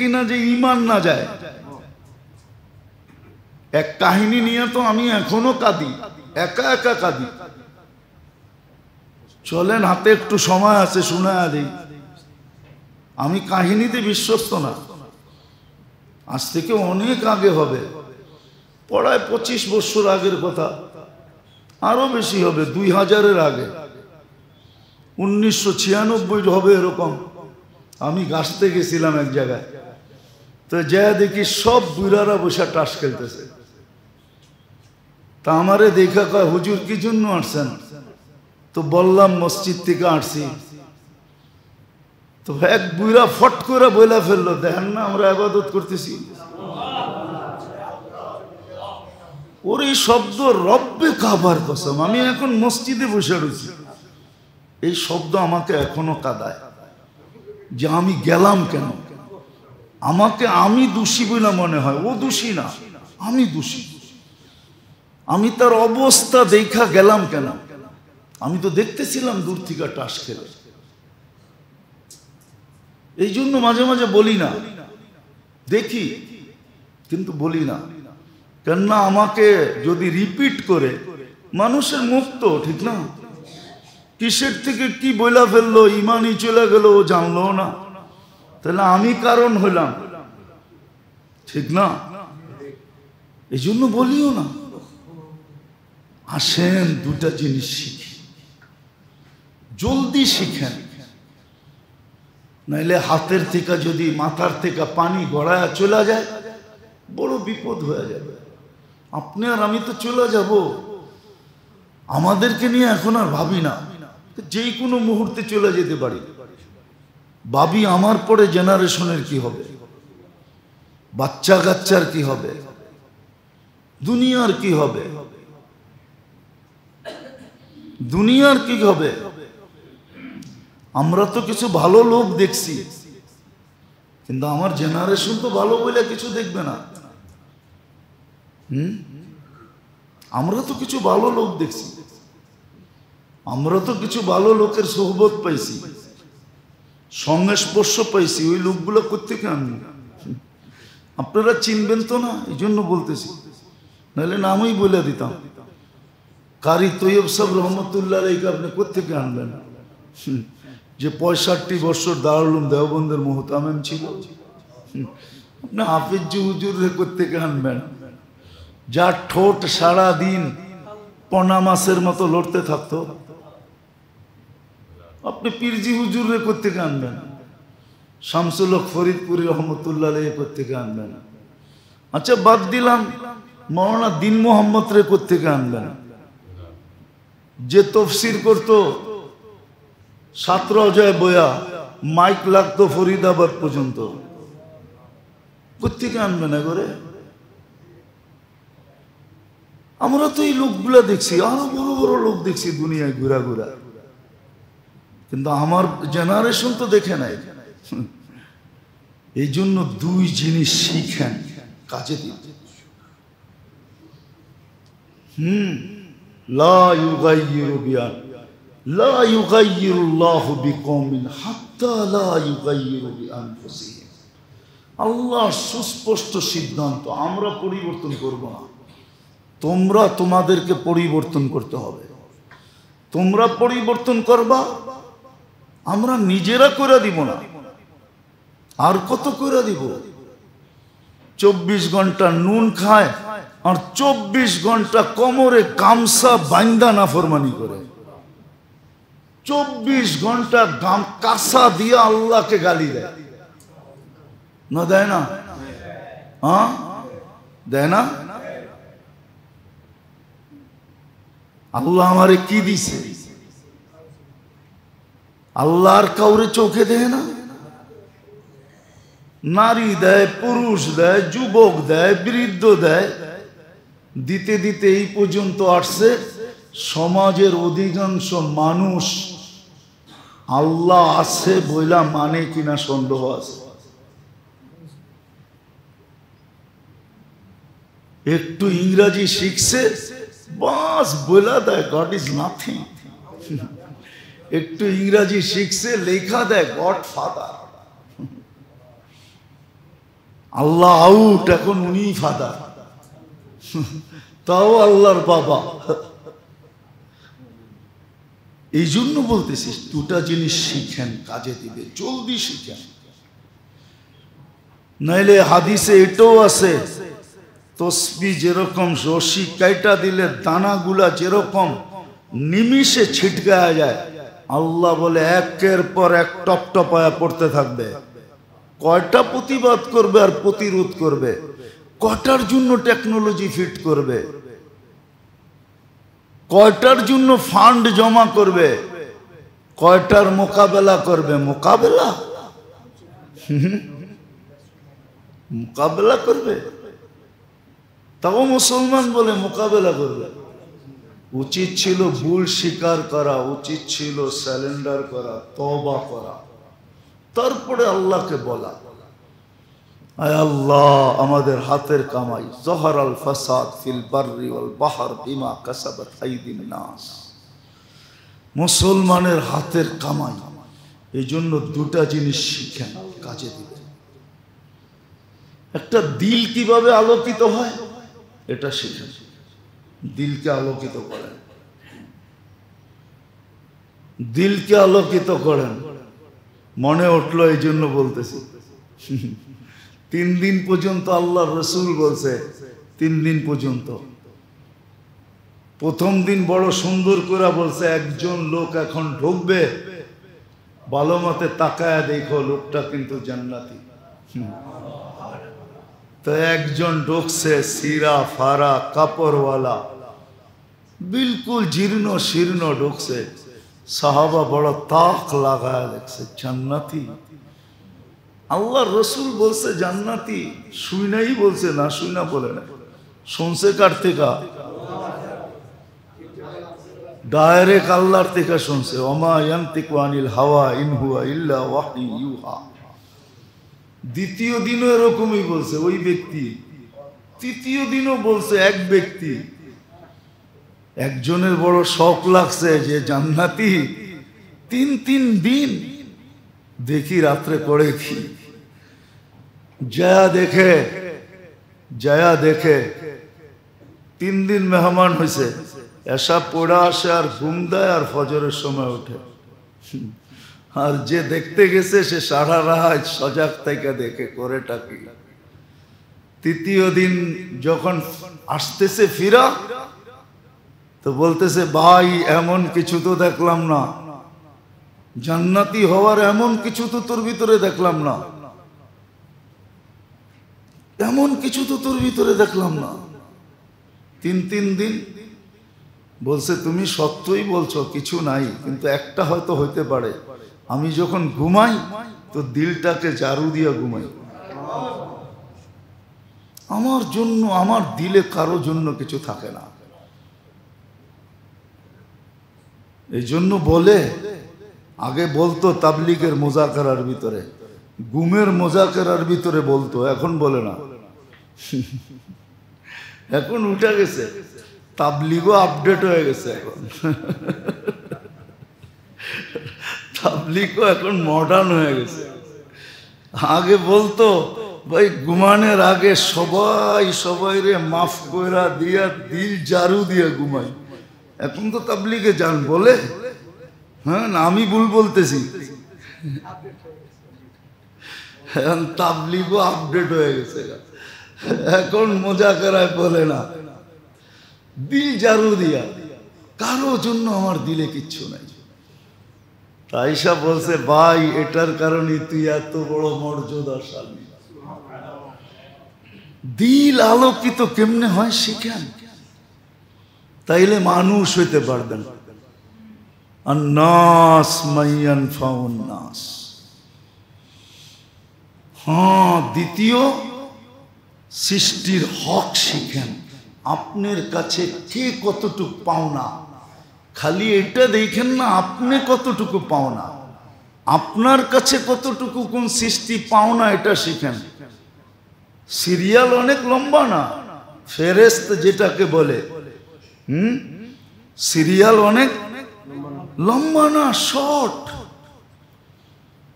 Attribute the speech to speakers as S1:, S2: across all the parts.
S1: কিনা যে ঈমান না যায়। এক কাহিনী নিয়ে তো আমি এখনো কাঁদি, একা একা কাঁদি। চলেন, হাতে একটু সময় আছে, শোনায়া দিই। আমি কাহিনীতে বিশ্বস্ত না, আজ থেকে অনেক আগে হবে, প্রায় 25 বছর আগের কথা, আরো বেশি হবে, 2000-এর আগে, 1996 হবে এরকম। আমি গাছতে গেছিলাম এক জায়গায়, তো যা দেখি সব বুড়ারা বসে টাস খেলতেছে। তা আমারে দেখা কয়, হুজুর কি জন্য আসছেন? তো বললাম মসজিদ থেকে আসছি। তো এক বুড়া ফট করে বইলা ফেললো, দেখেন না আমরা ইবাদত করতেছি। ওর এই শব্দ রব্বে কাবার কসম, আমি এখন মসজিদে বসে রয়েছি, এই শব্দ আমাকে এখনো কাঁদায় যে আমি গেলাম কেন। আমাকে আমি দোষী বলে মনে হয়, ও দোষী না, আমি দোষী। আমি তার অবস্থা দেখা গেলাম কেন? আমি তো দেখতেছিলাম দূর থেকে টাস খেলে। এই জন্য মাঝে মাঝে বলি না, দেখি কিন্তু বলি না, কেননা আমাকে যদি রিপিট করে, মানুষের মুখ তো ঠিক না, কিসের থেকে কি বইলা ফেললো, ইমানই চলে গেল, ও জানলো না, তাহলে আমি কারণ হইলাম, ঠিক না? এই জন্য বলিও না। আসেন দুটা জিনিস শিখি, জলদি শিখেন, নাইলে হাতের থেকে যদি মাথার থেকে পানি গড়ায় চলে যায়, বড় বিপদ হয়ে যাবে। আপনি আর আমি তো চলে যাব, আমাদেরকে নিয়ে এখন আর ভাবি না, যে কোনো মুহূর্তে চলে যেতে পারি। ভাবি আমার পরে জেনারেশনের কি হবে, বাচ্চা কাচ্চার কি হবে, দুনিয়ার কি হবে, দুনিয়ার কি হবে। আমরা তো কিছু ভালো লোক দেখছি, কিন্তু আমার জেনারেশন তো ভালো বলে কিছু দেখবে না। আমরা তো কিছু ভালো লোক দেখছি, আমরা তো কিছু ভালো লোকের সোহবত পাইছি, সংস্পর্শ পাইছি। ওই লোকগুলো কোত্থেকে আনবো? আপনারা চিনবেন তো না, এই জন্য বলতেছি, নাহলে নামই বলে দিতাম। কারি তৈয়ব সাহেব রহমতুল্লাহ আলাইহি আপনি কোত্থেকে আনবেন? যে 65 বছর দারুল উলুম দেওবন্দের মুহতামিম ছিল। আপনি হাফিজ হুজুর কোত্থেকে আনবেন? যার ঠোঁট সারা দিন পনা মাছের মতো লড়তে থাকতো। আপনি পীরজি হুজুরে কোত্থেকে আনবেন? শামসুল হক ফরিদপুরি রহমতুল্লাহ আলাইহি কোত্থেকে আনবেন? আচ্ছা বাদ দিলাম, মৌলানা দিন মোহাম্মদ রে কোত্থেকে আনবেন? যে তফসির করতো 17 বয়া, মাইক লাগতো ফরিদাবাদ পর্যন্ত, কোত্থেকে আনবেন এগোরে? আমরা তো এই লোকগুলা দেখছি, আরো বড় বড় লোক দেখছি দুনিয়ায় ঘুরা ঘুরা, কিন্তু আমার জেনারেশন তো দেখে নাই। এই জন্য দুই জিনিস শিখেন, কাজে দিন। লা ইউগাইয়িরু বিআন লা ইউগাইয়িরুল্লাহু বিকওমিন হাত্তা লা ইউগাইয়িরু বিআনফুসিহিম। আল্লাহর সুস্পষ্ট সিদ্ধান্ত, আমরা পরিবর্তন করব না, তোমরা তোমাদেরকে পরিবর্তন করতে হবে। তোমরা পরিবর্তন করবা, আমরা নিজেরা করে দিব না। আর কত করে দিব? 24 ঘন্টা নুন খায় আর 24 ঘন্টা কোমরে গামছা বান্দা নাফরমানি করে, 24 ঘন্টা কাঁসা দিয়ে আল্লাহকে গালি দেয় না, দেয় না? হ্যাঁ দেয় না? আল্লাহ আমারে কি দিছে? আল্লাহর কাউরে চোখে দেয় না? নারী দেয়, পুরুষ দেয়, যুবক দেয়, বৃদ্ধ দেয়, দিতে দিতে এই পর্যন্ত আসছে। সমাজের অধিকাংশ মানুষ আল্লাহ আছে বইলা মানে কিনা সন্দেহ আছে। একটু ইংরাজি শিখছে, বাস বইলা দেয় গড ইজ নাথিং। একটু ইংরাজি শিখছে, লেখা দেয় গড ফাদার। আল্লাহ আউট, এখন উনি ফাদার, তাও আল্লাহর বাবা। এই জন্য বলতেছিস দুটা জিনিস শিখেন, কাজে দিবে, জলদি শিখেন। নাইলে হাদিসে এটাও আছে, তসবি যেরকম রশি কাইটা দিলে দানাগুলা যেরকম নিমিষে ছিটকায়া যায়, আল্লাহ বলে একের পর এক টপ টপায়া পড়তে থাকবে। কয়টা প্রতিবাদ করবে আর প্রতিরোধ করবে, কয়টার জন্য টেকনোলজি ফিট করবে, কয়টার জন্য ফান্ড জমা করবে, কয়টার মোকাবেলা করবে। মোকাবেলা মোকাবেলা করবে, তাও মুসলমান বলে মোকাবেলা করবে। উচিত ছিল ভুল স্বীকার করা, উচিত ছিল স্যালেন্ডার করা, তওবা করা, তারপরে আল্লাহকে বলা, আয় আল্লাহ আমাদের হাতের কামাই, যহরাল ফাসাদ ফিল বাররি ওয়াল বাহর বিমা কাসাবাত আইদিন নাস। মুসলমানের হাতের কামাই, এই জন্য দুটা জিনিস শিখেন, কাজে দিবে। একটা দিল কিভাবে আলোকিত হয় এটা শিখেন, দিলকে আলোকিত করেন, দিলকে আলোকিত করেন। মনে উঠলো এই জন্য বলতেছি। 3 দিন পর্যন্ত আল্লাহর রসুল বলছে, 3 দিন পর্যন্ত। প্রথম দিন বড় সুন্দর করে বলছে, একজন লোক এখন ঢুকবে, ভালো মতে তাকায় দেখো লোকটা কিন্তু জান্নাতি। তো একজন ঢুকছে, সিরা ফারা কাপড়ওয়ালা, বিলকুল জীর্ণ শীর্ণ ঢুকছে। সাহাবা বড় তাক লাগায় দেখছে, জান্নাতি। আল্লাহ রসুল বলছে জান্নাতি, শুনাই বলছে, না শুনা বলে না, শুনছে কার থেকে? ডাইরেক্ট আল্লাহর থেকে শুনছে। ওমা ইয়ান্তিকু আনিল হাওয়া ইন হুয়া ইল্লা ওয়াহয়ুন ইউহা। দ্বিতীয় দিনও এরকমই বলছে ওই ব্যক্তি, তৃতীয় দিনও বলছে এক ব্যক্তি। একজনের বড় শখ লাগছে যে জান্নাতি, 3 দিন দেখি রাত্রে করে কি, জয়া দেখে 3 দিন মেহমান হয়েছে, এসা পড়া আসে আর ঘুম দেয় আর ফজরের সময় ওঠে। আর যে দেখতে গেছে সে সারা রাত সজাগ থেকে দেখে করেটা কি। তৃতীয় দিন যখন আসতেছে ফিরা, তো বলতেছে ভাই এমন কিছু তো দেখলাম না, জান্নাতি হওয়ার এমন কিছু তো তোর ভিতরে দেখলাম না, এমন কিছু তো তোর ভিতরে দেখলাম না। 3 দিন বলছে তুমি সত্যই বলছো, কিছু নাই, কিন্তু একটা হয়তো হইতে পারে, আমি যখন ঘুমাই তো দিলটাকে ঝাড়ু দিয়ে ঘুমাই। আমার জন্য, আমার দিলে কারো জন্য কিছু থাকে না। এই জন্য বলে, আগে বলতো তাবলিগের মোজাকারার ভিতরে, গুমের মোজাকারার ভিতরে বলতো, এখন বলে না, এখন উঠে গেছে, তাবলিগও আপডেট হয়ে গেছে এখন। তাবলিগও এখন মডার্ন হয়ে গেছে। আগে বলতো ভাই ঘুমানোর আগে সবাই রে মাফ কইরা দিয়া দিল ঝাড়ু দিয়া ঘুমাই। এখন তো তাবলিগে যান বলে, হ্যাঁ না আমি ভুল বলতেছি? এখন তাবলিগও আপডেট হয়ে গেছে, এখন মোজাকারায় বলে না, দিল ঝাড়ু দিয়া, কারো জন্য আমার দিলে কিচ্ছু নাই। আয়েশা বলছে ভাই এটার কারণে তুই এত বড় মর্যাদাশালী। দিল আলোকিত কেমনে হয় শিখেন, তাইলে মানুষ হইতে পারবেন। আন্নাস মাইয়ান ফাউন নাস। হ্যাঁ, দ্বিতীয় সৃষ্টির হক শিখেন। আপনার কাছে কে কতটুকু পাওনা, খালি এটা দেখেন না আপনি কতটুকু পাওনা, আপনার কাছে কতটুকু কোন সৃষ্টি পাওনা এটা শিখেন। সিরিয়াল অনেক লম্বা না, ফেরেশত যেটাকে বলে, সিরিয়াল অনেক লম্বা না, শর্ট,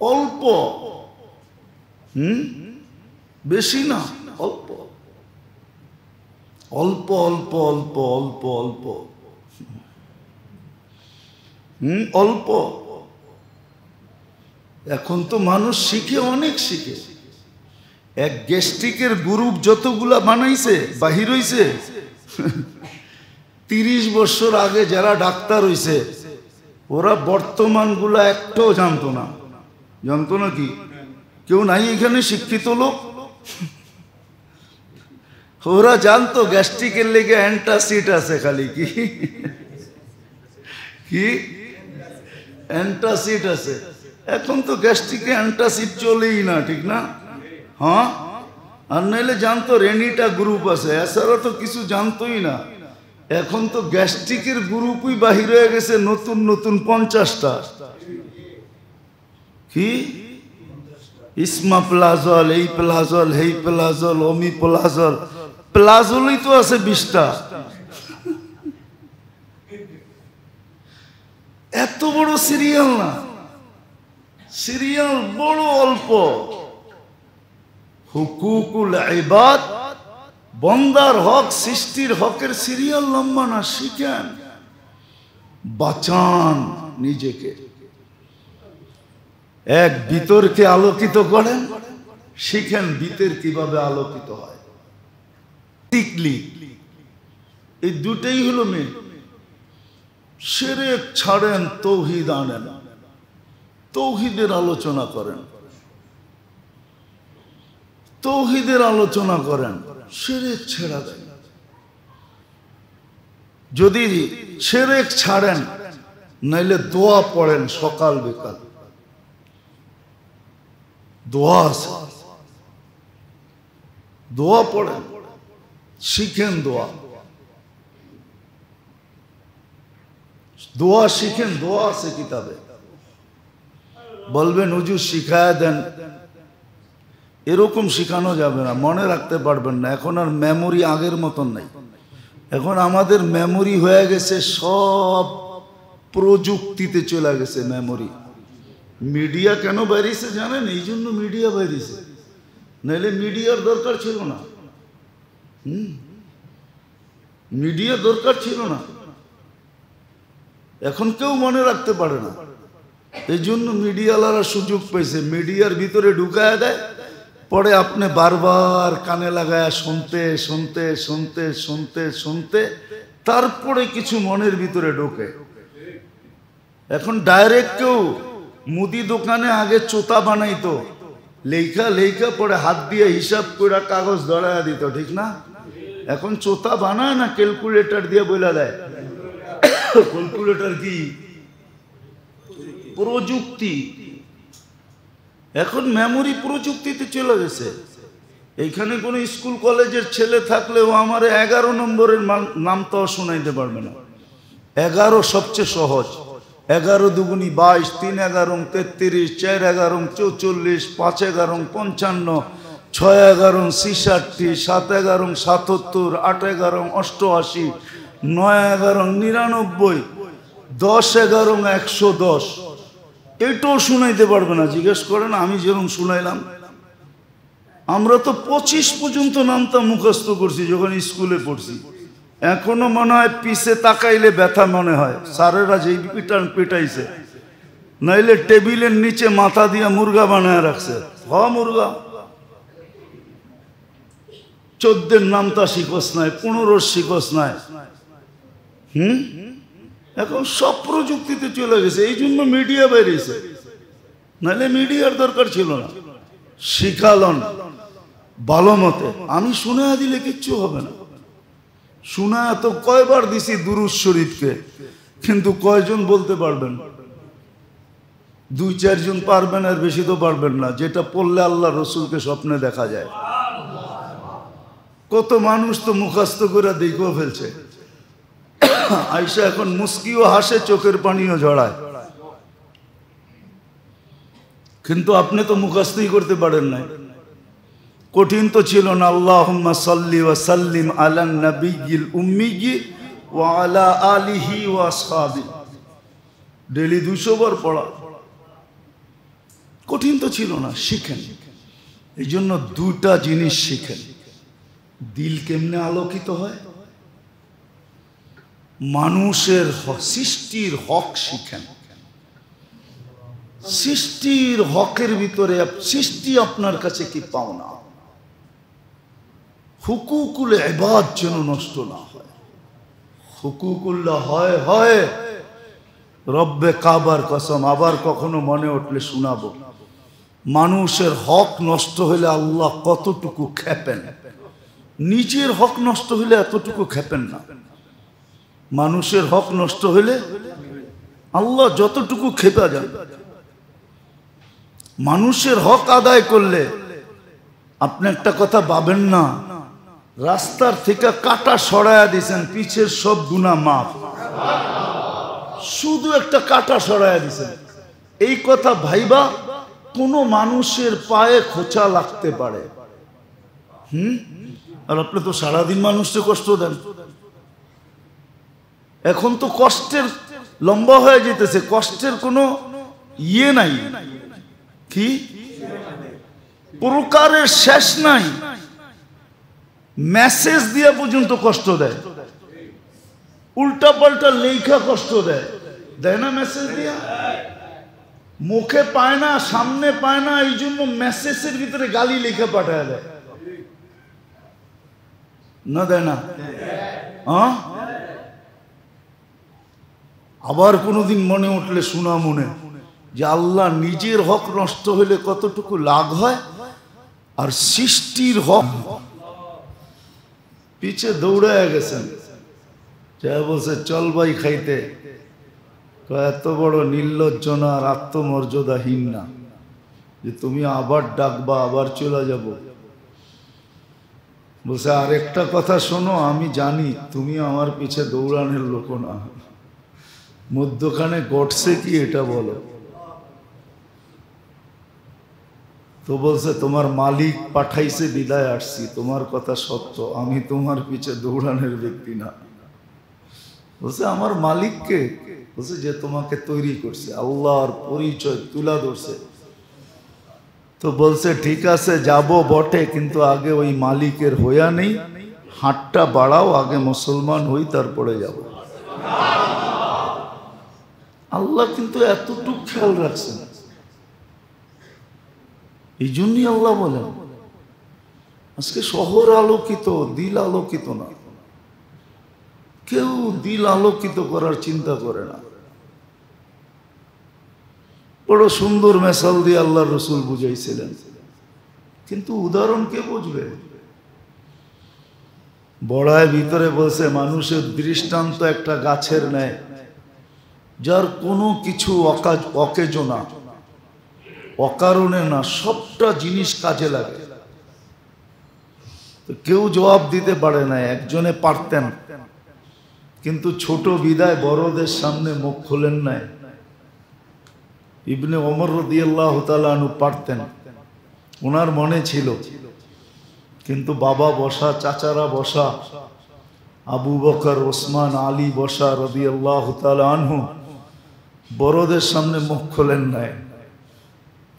S1: অল্প। বেশি না, অল্প অল্প অল্প অল্প অল্প অল্প অল্প। এখন তো মানুষ শিখে, অনেক শিখে। এক গ্যাস্ট্রিকের গ্রুপ যতগুলা বানাইছে, বাহির হইছে 30 বছর আগে যারা ডাক্তার হইছে ওরা বর্তমান গুলা একটাও জানতো না। জানতো না কি? কেউ নাই এখানে শিক্ষিত লোক? ওরা জানতো গ্যাস্ট্রিকের লেগে অ্যান্টাসিড আছে, খালি কি কি অ্যান্টাসিড আছে। এখন তো গ্যাস্ট্রিকে অ্যান্টাসিড চলেই না, ঠিক না? হ্যাঁ, আর নাইলে জানতো রেনিটা গ্রুপ আছে, এছাড়া তো কিছু জানতোই না। এখন তো গ্যাস্ট্রিকের গ্রুপই বাহির হয়ে গেছে নতুন নতুন 50টা। কি ইসমা প্লাজল, এই প্লাজল, হেই প্লাজল, অমি প্লাজল, প্লাজলই তো আছে 20টা। এত বড় সিরিয়াল না, সিরিয়াল বড় অল্প। হুকুকুল ইবাদ, বন্দার হক, সৃষ্টির হকের সিরিয়াল লম্বা না। শিখেন, বাঁচান নিজেকে। এক ভিতরকে আলোকিত করেন, শিখেন ভিতর কিভাবে আলোকিত হয়। টিকলি, এই দুটেই হলো মেয়ে। শিরক ছাড়েন, তৌহিদ আনেন, তৌহিদের আলোচনা করেন, তৌহিদের আলোচনা করেন, শিরক ছেড়া দেন। যদি শিরক ছাড়েন, নাইলে দোয়া পড়েন সকাল বিকাল। দোয়া আছে, দোয়া পড়েন, শিখেন দোয়া, দোয়া শিখেন। দোয়া আছে কিতাবে। বলবেন হুজুর শিখায় দেন, এরকম শিখানো যাবে না, মনে রাখতে পারবেন না। এখন আর মেমোরি আগের মতন নাই। এখন আমাদের মেমোরি হয়ে গেছে সব প্রযুক্তিতে চলে গেছে মেমোরি। মিডিয়া কেন বেরিয়েছে জানেন? এই জন্য মিডিয়া বেরিয়েছে, নাহলে মিডিয়ার দরকার ছিল না। মিডিয়া দরকার ছিল না। এখন কেউ মনে রাখতে পারে না, এই জন্য মিডিয়াওয়ালারা সুযোগ পেয়েছে, মিডিয়ার ভিতরে ঢুকায় দেয়। পরে আপনি বারবার কানে লাগায় শুনতে শুনতে শুনতে শুনতে শুনতে তারপরে কিছু মনের ভিতরে ঢোকে। এখন ডাইরেক্ট কেউ মুদি দোকানে আগে চোতা বানাইতো, লেখা লেখা পরে হাত দিয়ে হিসাব করে কাগজ ধরায়া দিত, ঠিক না? এখন চোতা বানায় না, ক্যালকুলেটর দিয়ে বলে দেয়। ক্যালকুলেটর কি? প্রযুক্তি। এখন মেমোরি প্রযুক্তিতে চলে গেছে। এইখানে কোনো স্কুল কলেজের ছেলে থাকলেও আমার 11 নম্বরের নাম তো শোনাইতে পারবে না। 11 সবচেয়ে সহজ। 11 দুগুনি 22, 3 11 33, 4 11 44, 5 11 55, 6 11 66, 7 11 77, 8 11 88, 9 11 99, 10 11 110। এটাও শুনাইতে পারবে না। জিজ্ঞেস করেন আমি যেরকম শুনাইলাম। আমরা তো 25 পর্যন্ত নামটা মুখস্থ করছি যখন স্কুলে পড়ছি। এখনো মনে হয় পিছে তাকাইলে ব্যথা মনে হয়। স্যারেরা যেই পিটাইছে, নাইলে টেবিলের নিচে মাথা দিয়ে মুরগা বানায় রাখছে। মুরগা 14 নামটা শিখস নাই, 15 শিখস নাই। এখন সব প্রযুক্তিতে চলে গেছে, এই জন্য মিডিয়া বেরিয়েছে, নাহলে মিডিয়ার দরকার ছিল না। শিখালন ভালো মতে। আমি শুনে দিলে কিচ্ছু হবে না। শুনা তো কয়বার দিছি দুরূদ শরীফকে, কিন্তু কয়জন বলতে পারবেন? 2-4 জন পারবেন, আর বেশি তো পারবেন না। যেটা পড়লে আল্লাহ রসুলকে স্বপ্নে দেখা যায়। কত মানুষ তো মুখস্থ করে দেখেও ফেলছে। আয়সা এখন মুস্কিও হাসে, চোখের পানিও ঝরায়, কিন্তু আপনি তো মুখস্থই করতে পারেন না। কঠিন তো ছিল না। আল্লাহুম্মা সাল্লি ওয়া সাল্লিম আলা নবিয়্যিল উম্মিয়্যি ওয়া আলা আলিহি ওয়া আসহাবিহি, ডেইলি 200 বার পড়া। কঠিন তো ছিল না। শিখেন, এই জন্য দুটা জিনিস শিখেন। দিল কেমনে আলোকিত হয়, মানুষের সৃষ্টির হক শিখেন। সৃষ্টির হকের ভিতরে সৃষ্টি আপনার কাছে কি পাওনা, হুকুকুল ইবাদ যেন নষ্ট না হয়। হুকুকুল্লাহ হয় হয় রব্বে কাবার কসম, আবার কখনো মনে উঠলে শোনাবো। মানুষের হক নষ্ট হলে আল্লাহ কতটুকু খেপেন, নিজের হক নষ্ট হলে এতটুকু খেপেন না। মানুষের হক নষ্ট হলে আল্লাহ যতটুকু খেপে যান। মানুষের হক আদায় করলে আপনি একটা কথা ভাবেন না, রাস্তার থেকে কাটা সরাইয়া দিয়েছেন, পিছের সব গুনাহ মাফ, শুধু একটা কাটা সরাইয়া দিয়েছেন। এই কথা ভাইবা কোনো মানুষের পায়ে খোঁচা লাগতে পারে। আর আপনি তো সারাদিন মানুষকে কষ্ট দেন। এখন তো কষ্টের লম্বা হয়ে যেতেছে, কষ্টের কোনো ইয়ে নাই, কি প্রকারের শেষ নাই। মেসেজ দিয়ে পর্যন্ত কষ্ট দেয়, উল্টা পাল্টা লেখা কষ্ট দেয়, দেয় না? মেসেজ দিয়া মুখে পায় না, সামনে পায় না, এই জন্য মেসেজের ভিতরে গালি লেখা পাঠায় দেয়, না দেয় না? আবার কোনোদিন মনে উঠলে শোনা মনে যে আল্লাহ নিজের হক নষ্ট হলে কতটুকু লাভ হয়, আর সৃষ্টির হক। পিছে দৌড়ায় গেছেন, যা বলছে চল ভাই খাইতে, এত বড় নির্লজ্জনা আর আত্মমর্যাদাহীন না যে তুমি আবার ডাকবা আবার চলে যাব। বলছে আরেকটা কথা শোনো, আমি জানি তুমি আমার পিছে দৌড়ানোর লোক না, মধ্যখানে ঘটছে কি এটা বলো। তো বলছে তোমার মালিক পাঠাইছে বিদায় আসছি, তোমার কথা সত্য, আমি তোমার পিছে দৌড়ানোর ব্যক্তি না। বলছে আমার মালিককে? বলছে যে তোমাকে তৈরি করছে, আল্লাহর পরিচয় তুলা ধরছে। তো বলছে ঠিক আছে যাব বটে, কিন্তু আগে ওই মালিকের হইয়া নেই, হাতটা বাড়াও, আগে মুসলমান হই তারপরে যাব। আল্লাহ কিন্তু এতটুকু খেয়াল রাখছেন। এই জন্যই আল্লাহ বলেন আজকে শহর আলোকিত, দিল আলোকিত না। কেউ দিল আলোকিত করার চিন্তা করে না। বড় সুন্দর মেসাল দিয়ে আল্লাহর রসুল বুঝাইছিলেন, কিন্তু উদাহরণ কে বুঝবে? বড়ায় ভিতরে বলছে মানুষের দৃষ্টান্ত একটা গাছের ন্যায়, যার কোনো কিছু অকেজো না, অকারণে না, সবটা জিনিস কাজে লাগে। তো কেউ জবাব দিতে পারে না, একজনে পারতেন, কিন্তু ছোট বিদায় বড়দের সামনে মুখ খোলেন নাই। ইবনে ওমর রাদিয়াল্লাহু তাআলা আনহু পারতেন, ওনার মনে ছিল, কিন্তু বাবা বসা, চাচারা বসা, আবু বকর, ওসমান, আলী বসা রাদিয়াল্লাহু তাআলা আনহু, বড়দের সামনে মুখ খোলেন নাই।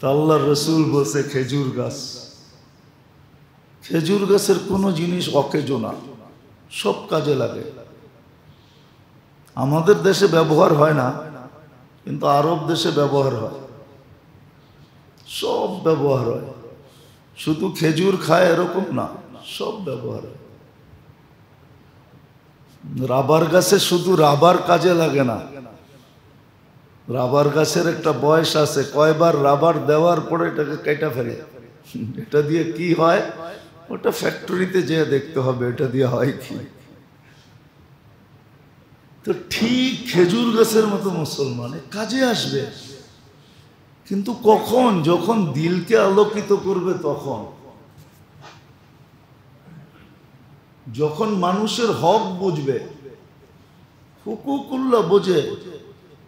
S1: তা আল্লাহর রসুল বলছে খেজুর গাছ, খেজুর গাছের কোনো জিনিস অকেজো না, সব কাজে লাগে। আমাদের দেশে ব্যবহার হয় না, কিন্তু আরব দেশে ব্যবহার হয়, সব ব্যবহার হয়। শুধু খেজুর খায় এরকম না, সব ব্যবহার হয়। রাবার গাছে শুধু রাবার কাজে লাগে না, রাবার গাছের একটা বয়স আছে, কয়বার রাবার দেওয়ার পরে এটাকে কেটে ফেলে। এটা দিয়ে কি হয় ওটা ফ্যাক্টরিতে যেয়ে দেখতে হবে, এটা দিয়ে হয় কি। তো ঠিক খেজুর গাছের মতো মুসলমানের কাজে আসবে, কিন্তু কখন? যখন দিলকে আলোকিত করবে, তখন যখন মানুষের হক বুঝবে। হুকুকুল্লাহ বোঝে,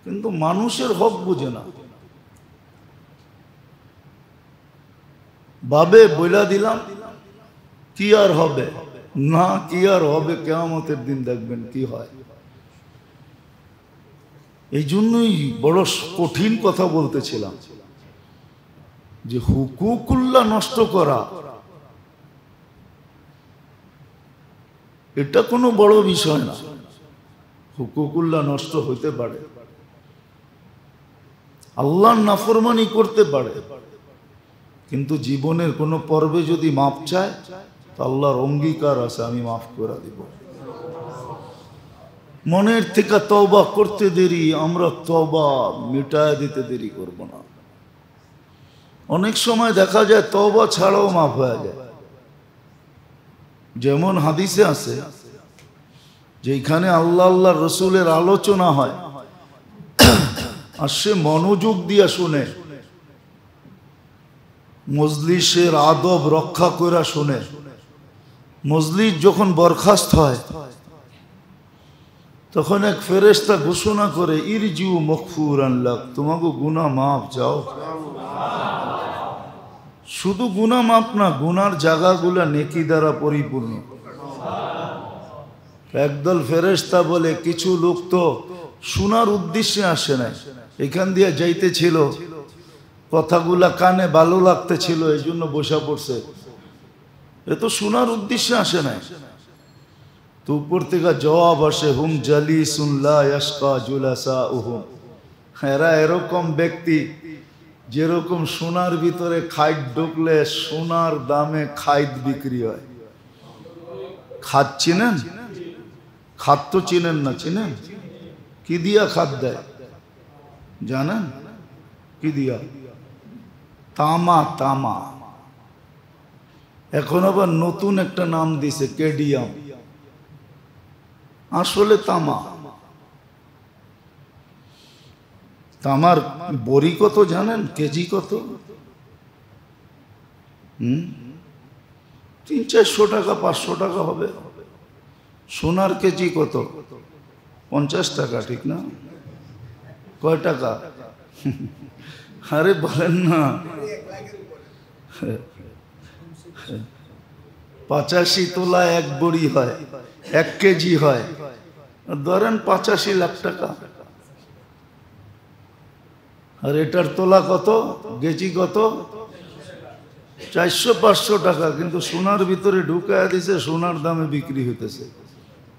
S1: কিন্তু মানুষের হক বুঝে না। ভাবে বইলা দিলাম, কি আর হবে না, কি আর হবে, কিয়ামতের দিন দেখবেন কি হয়। এই জন্যই বড় কঠিন কথা বলতেছিলাম যে হুকুকুল্লাহ নষ্ট করা এটা কোনো বড় বিষয় না। হুকুকুল্লাহ নষ্ট হইতে পারে, আল্লাহর নাফরমানি করতে পারে, কিন্তু জীবনের কোনো পর্বে যদি মাপ চায় তো আল্লাহর অঙ্গীকার আছে, আমি মাফ করে দিব। মনের থেকে তওবা করতে দেরি, আমরা তওবা মিটায় দিতে দেরি করব না। অনেক সময় দেখা যায় তওবা ছাড়াও মাফ হয়ে যায়। যেমন হাদিসে আছে, যেখানে আল্লাহ আল্লাহ রসুলের আলোচনা হয় আর সে মনোযোগ দিয়া শুনে, মজলিসের আদব রক্ষা করে শুনে, মজলিস যখন বরখাস্ত হয় তখন এক ফেরেশতা ঘোষণা করে, ইরজিউ মগফুরান লাক, তোমাকে গুনাহ মাফ যাও। শুধু গুনাহ মাফ না, গুনার জায়গাগুলা নেকি দ্বারা পরিপূর্ণ। একদল ফেরেশতা বলে, কিছু লোক তো শোনার উদ্দেশ্যে আসে নাই, এখান দিয়ে যাইতেছিল, কথাগুলা কানে ভালো লাগতেছিল, এই জন্য বসা পড়ছে, এ তো শোনার উদ্দেশ্যে আসে নাই। তো উপর থেকে জবাব আসে, হুম জালিসুন লা ইয়াশকা জুলাসাউহুম, এরা এরকম ব্যক্তি যেরকম সোনার ভিতরে খাইট ঢুকলে সোনার দামে খাইট বিক্রি হয়। খাদ চিনেন? খাদ তো চিনেন না, চিনেন? কি দিয়া খাদ দেয় জানেন? কি দিয়া? তামা। তামা। এখন আবার নতুন একটা নাম দিছে, কেডিয়াম। আসলে তামা। তামার বড়ি কত জানেন? কেজি কত? 300-400 টাকা, 500 টাকা হবে। সোনার কেজি কত? 50 টাকা, ঠিক না? কয় টাকা? আরে বলেন না, 85 তোলা এক বড়ি হয়, 1 কেজি হয়, ধরেন 85 লাখ টাকা। আর এটার তোলা কত? কেজি কত? 400-500 টাকা। কিন্তু সোনার ভিতরে ঢুকায় দিছে, সোনার দামে বিক্রি হইতেছে।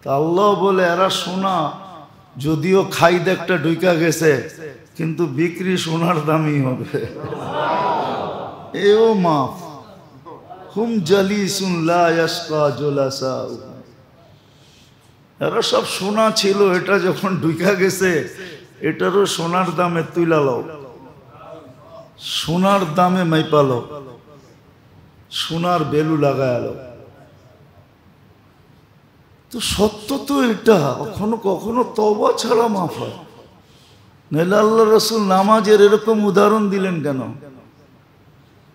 S1: তা আল্লাহ বলে, এরা সোনা যদিও খাইদ একটা ঢুকা গেছে, কিন্তু বিক্রি সোনার দামই হবে। এও মাফ। হুম জালিসুন লা ইয়াশকা জুলাসাউহুম, এরা সব সোনা ছিল, এটা যখন ঢুকা গেছে এটারও সোনার দামে তুইলা লও, সোনার দামে মাইপালো, সোনার বেলু লাগায়ালো। তো সত্য তো এটা, কখনো কখনো তওবা ছাড়া মাফ হয়। নাহলে আল্লাহ রসুল নামাজের এরকম উদাহরণ দিলেন কেন?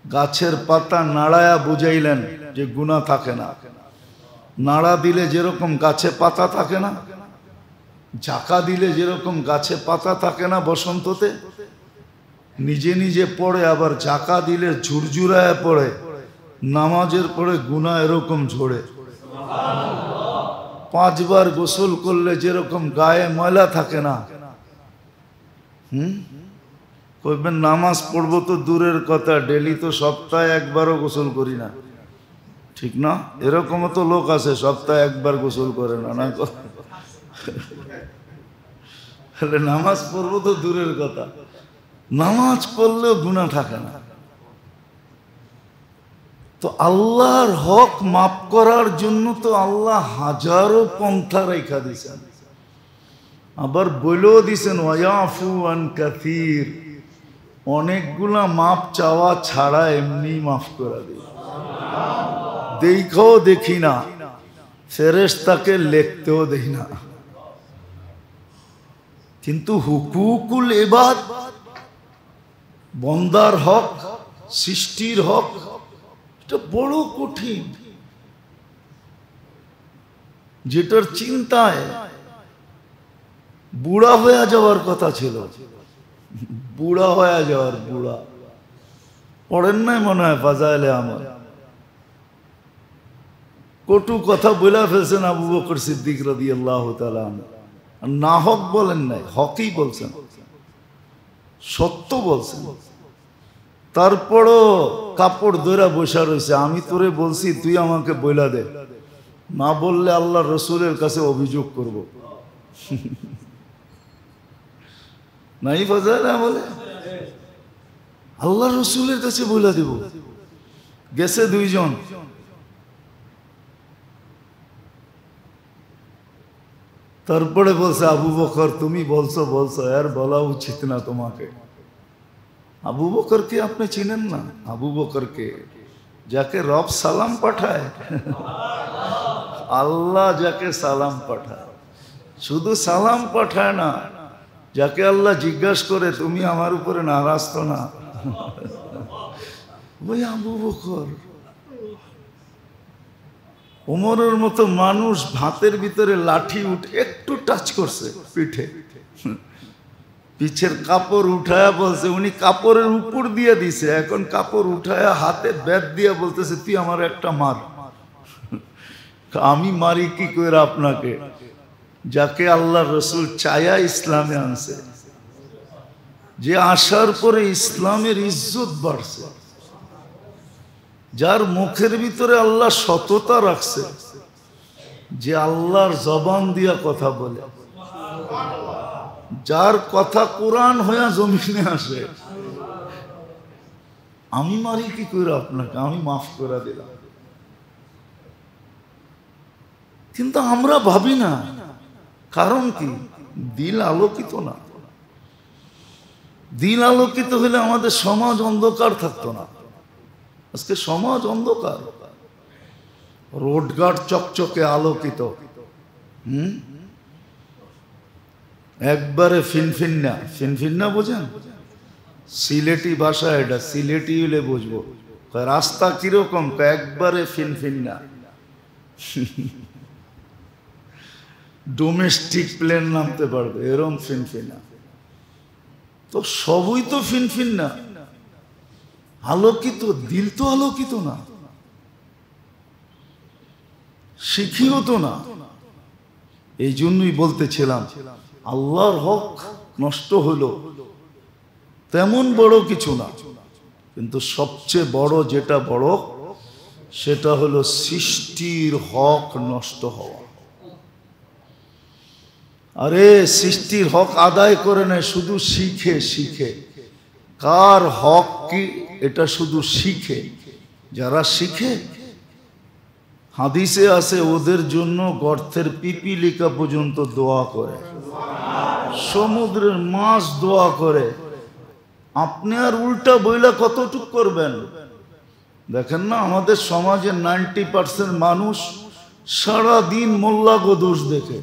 S1: গাছের পাতা নাড়ায়া বুঝাইলেন যে গুনাহ থাকে না। নাড়া দিলে যেরকম গাছে পাতা থাকে না, ঝাঁকা দিলে যেরকম গাছে পাতা থাকে না বসন্ততে, নিজে নিজে পড়ে, আবার ঝাঁকা দিলে ঝুরঝুরায় পড়ে। নামাজের পরে গুনাহ এরকম ঝরে। 5 বার গোসল করলে যেরকম গায়ে ময়লা থাকে না, কইবেন নামাজ পড়বো তো দূরের কথা, ডেলি তো সপ্তাহে একবারও গোসল করি না, ঠিক না? এরকমও তো লোক আছে সপ্তাহে একবার গোসল করে না। না, নামাজ পড়বো তো দূরের কথা, নামাজ পড়লেও গুনাহ থাকে না। তো আল্লাহর হক মাফ করার জন্য তো আল্লাহ হাজারো পন্থা রেখা দিয়েছেন, আবার বলেও দিছেন ওয়ায়াফু আন কাসীর, অনেকগুলা মাপ চাওয়া ছাড়া এমনি মাফ করে দিই। দেখাও দেখি না, ফেরেশতাকে লিখতেও দেই না, কিন্তু হুকুকুল ইবাদ, বন্দার হক, সৃষ্টির হক, এটা বড় কঠিন, যেটার চিন্তায় বুড়া হয়ে যাওয়ার কথা ছিল। বুড়া হয়ে যাওয়ার, বুড়া পড়েন নাই মনে হয় ফাজাইলে আমার, কটু কথা বলে ফেলছেন আবু বকর সিদ্দিক রাদিয়াল্লাহু তাআলা আনহু। না হক বলেন নাই, হকই বলছেন, সত্য বলছেন। তারপরও কাপড় ধরে বসে রয়েছে। আমি তোরে বলছি তুই আমাকে বইলা দে, না বললে আল্লাহ রসুলের কাছে অভিযোগ করব। নাই ফাজাইলা বলে আল্লাহ রসুলের কাছে বইলা দেব। গেছে দুইজন, তারপরে বলছে আবু বকর তুমি বলছো আর বলা উচিত না তোমাকে। আবু বকরকে আপনি চিনেন না? আবু বকরকে যাকে রব সালাম পাঠায়, আল্লাহ যাকে সালাম পাঠায়, শুধু সালাম পাঠায় না, যাকে আল্লাহ জিজ্ঞাসা করে তুমি আমার উপরে নারাজ তো না, ওই আবু বকর। ওমরের মতো মানুষ ভাতের ভিতরে লাঠি উঠে একটু টাচ করছে পিঠে, পিছের কাপড় উঠায়া বলছে, উনি কাপড়ের উপর দিয়ে দিছে, এখন কাপড় উঠায়া হাতে বেত দিয়ে বলতেছে তুই আমার একটা মার। আমি মারি কি করে আপনাকে, যাকে আল্লাহ রসুল চায়া ইসলামে আনছে, যে আসার পরে ইসলামের ইজ্জত বাড়ছে, যার মুখের ভিতরে আল্লাহ সততা রাখছে, যে আল্লাহর জবান দিয়া কথা বলে, যার কথা কোরআন হইয়া জমিনে আসে। আমি মারি কি করে আপনাকে, আমি মাফ করে দিলাম। কিন্তু আমরা ভাবি না, কারণ কি? দিল আলোকিত না। দিল আলোকিত হলে আমাদের সমাজ অন্ধকার থাকতো না। আজকে সমাজ অন্ধকার, রোডঘাট চকচকে আলোকিত, একবারে ফিনফিন্না। ফিনফিন্না বোঝেন? সিলেটি ভাষা এটা, সিলেটি হলে বুঝবো। রাস্তা কিরকম? একবারে ফিনফিন্না। ডোমেস্টিক প্লেন নামতে পারবে এরম ফিনফিনা। তো সবই তো ফিনফিন্না, আলোকিত। দিল তো আলোকিত না, শিখিও তো না। এই জন্যই বলতেছিলাম আল্লাহর হক নষ্ট হলো তেমন বড় কিছু না, কিন্তু সবচেয়ে বড় যেটা বড় সেটা হলো সৃষ্টির হক নষ্ট হওয়া। আরে সৃষ্টির হক আদায় করে নেয়, শুধু শিখে কার হক কি এটা শুধু শিখে। যারা শিখে, হাদিসে আছে ওদের জন্য গর্তের পিপিলিকা পর্যন্ত দোয়া করে, সমুদ্রের মাছ দোয়া করে। আপনি আর উল্টা বইলা কতটুক করবেন? দেখেন না আমাদের সমাজের 90% মানুষ সারাদিন মোল্লা গো দোষ দেখে,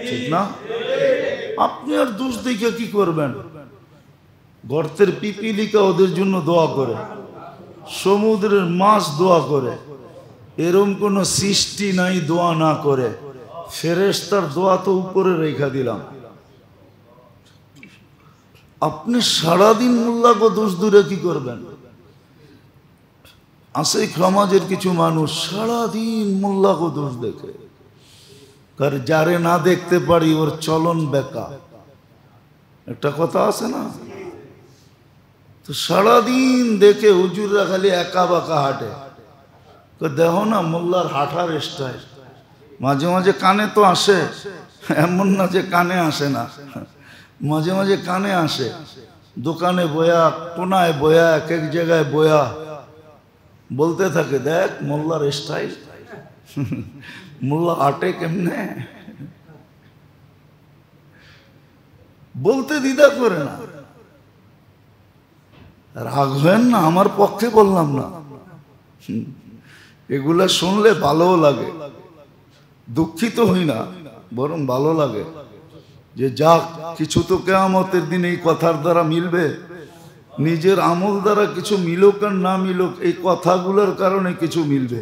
S1: ঠিক না? আপনি আর দোষ দেখে কি করবেন? গর্তের পিপিলিকা ওদের জন্য দোয়া করে, সমুদ্রের মাছ দোয়া করে। এরম কোন সৃষ্টি নাই দোয়া না করে। ফেরেশতার দোয়া তো উপরে রেখা দিলাম। আপনি সারাদিন মোল্লা গো দোষ দূরে কি করবেন? আছে সমাজের কিছু মানুষ সারাদিন মোল্লা গো দোষ দেখে, কারণ যারে না দেখতে পারি ওর চলন বেকা, একটা কথা আছে না? তো সারাদিন দেখে হুজুররা খালি একা বাঁকা হাঁটে। তো দেখো না মোল্লার হাঁটার স্টাইল। মাঝে মাঝে কানে তো আসে, এমন না যে কানে আসে না, মাঝে মাঝে কানে আসে। দোকানে বয়া, কোনায় বয়া, এক এক জায়গায় বয়া বলতে থাকে দেখ মোল্লার স্টাইল, মোল্লা হাঁটে কেমনে, বলতে দ্বিধা করে না। রাগ হয় না, আমার পক্ষে বললাম না। এগুলা শুনলে ভালো লাগে, দুঃখিত হই না, বরং ভালো লাগে যে যাক কিছু তো কিয়ামতের দিন এই কথার দ্বারা মিলবে। নিজের আমল দ্বারা কিছু মিলুক আর না মিলুক, এই কথাগুলোর কারণে কিছু মিলবে।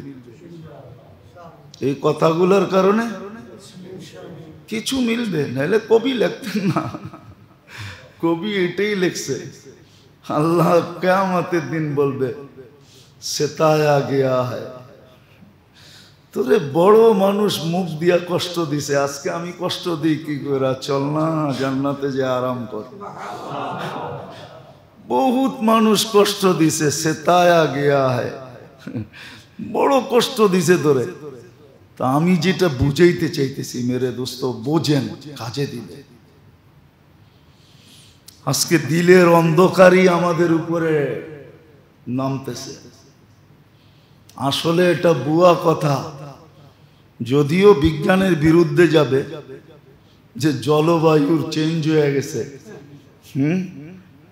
S1: এই কথাগুলোর কারণে কিছু মিলবে, নাহলে কবি লিখতেন না। কবি এটাই লিখছে, আল্লাহ কিয়ামতের দিন বলবে সেতায়া গিয়া হয়। তোরে বড় মানুষ মুখ দিয়া কষ্ট দিছে, আজকে আমি কষ্ট দিই কি করে? চল না জান্নাতে যে আরাম কর। বহুত মানুষ কষ্ট দিছে, সেতায়া গেয়া হ্যায়, বড় কষ্ট দিছে তোরে। তা আমি যেটা বুঝাইতে চাইতেছি মেরে দোস্ত, বোঝেন, কাজে দিলে। আজকে দিলের অন্ধকারই আমাদের উপরে নামতেছে। আসলে এটা বুয়া কথা, যদিও বিজ্ঞানের বিরুদ্ধে যাবে যে জলবায়ুর চেঞ্জ হয়ে গেছে।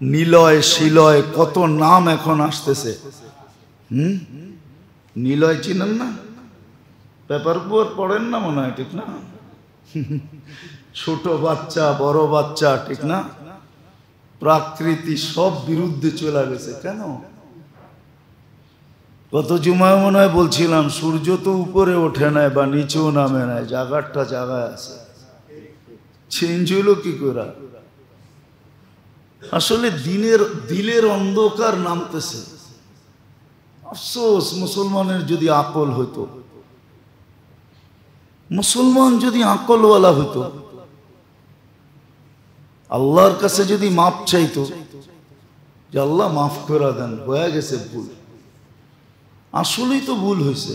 S1: নিলয় শিলয় কত নাম এখন আসতেছে। নিলয় চিনেন না? পেপার পড়েন না মনে হয়, ঠিক না? ছোট বাচ্চা বড় বাচ্চা, ঠিক না? প্রকৃতি সব বিরুদ্ধে চলে গেছে। কেন? গত জুমায় মনে হয় বলছিলাম, সূর্য তো উপরে ওঠে নাই বা নিচেও নামে নাই, জায়গাটা জায়গায় আছে। চেঞ্জ হইলো কি করে? আসলে দিলের অন্ধকার নামতেছে। আফসোস, মুসলমানের যদি আকল হইতো, মুসলমান যদি আকলওয়ালা হইতো, আল্লাহর কাছে যদি মাপ চাইতো যে আল্লাহ মাফ করে দেন, হয়ে গেছে ভুল, আসলেই তো ভুল হয়েছে।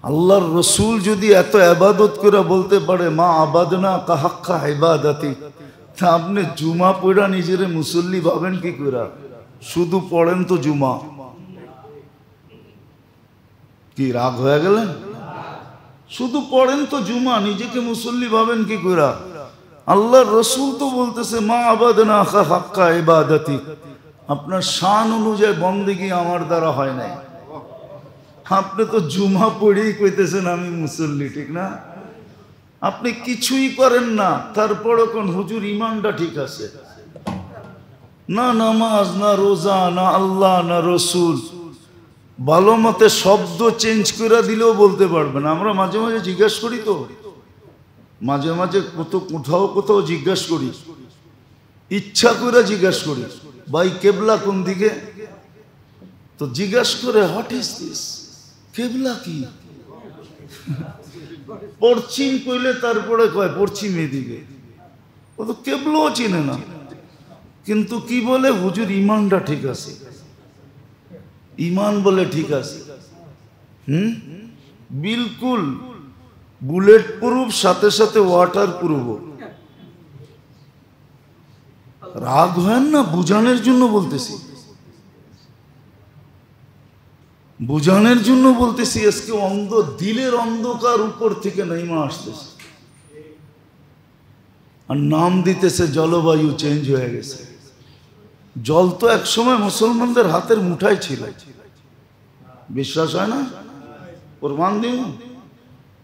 S1: আল্লাহর রসুল যদি এত ইবাদত করে বলতে পারে মা আবাদনা কাহাক্কা ইবাদাতি, তা আপনি জুমা পড়া নিজেরে মুসল্লি ভাবেন কি করে? শুধু পড়েন তো জুমা, কি রাগ হয়ে গেলেন? শুধু পড়েন তো জুমা, নিজেকে মুসল্লি ভাবেন কি করে? আল্লাহর রসুল তো বলতেছে মা আবাদনা কাহাক্কা ইবাদাতি, আপনার শান অনুযায়ী বন্দেগী আমার দ্বারা হয় নাই। আপনি তো জুমা পড়েই কইতেছেন আমি মুসল্লি, ঠিক না? আপনি কিছুই করেন না, তারপরও কোন হুজুর ইমানটা ঠিক আছে না? নামাজ না রোজা না আল্লাহ না রসুল, ভালো মতে শব্দ চেঞ্জ করে দিলেও বলতে পারবেন। আমরা মাঝে মাঝে জিজ্ঞাসা করি তো, মাঝে মাঝে কোথাও জিজ্ঞাসা করি, ইচ্ছা করে জিজ্ঞাসা করি, ভাই কেবলা কোন দিকে? তো জিজ্ঞাসা করে হোয়াট ইজ দিস, কেবলা কি? পশ্চিম কইলে তারপরে কয় পশ্চিম এদিকে। ও তো কেবলাও চিনে না, কিন্তু কি বলে হুজুর ইমানটা ঠিক আছে, ইমান বলে ঠিক আছে। বিলকুল বুলেট প্রুফ, সাথে সাথে ওয়াটার প্রুফ। রাগ হয় না, বুঝানোর জন্য বলতেছি, বুঝানোর জন্য বলতেছি। আজকে দিলের অন্ধকার উপর থেকে নেমে আসতেছে, আর নাম দিতেছে জলবায়ু চেঞ্জ হয়ে গেছে। জল তো একসময় মুসলমানদের হাতের মুঠায় ছিল, বিশ্বাস হয় না? প্রমাণ দিন,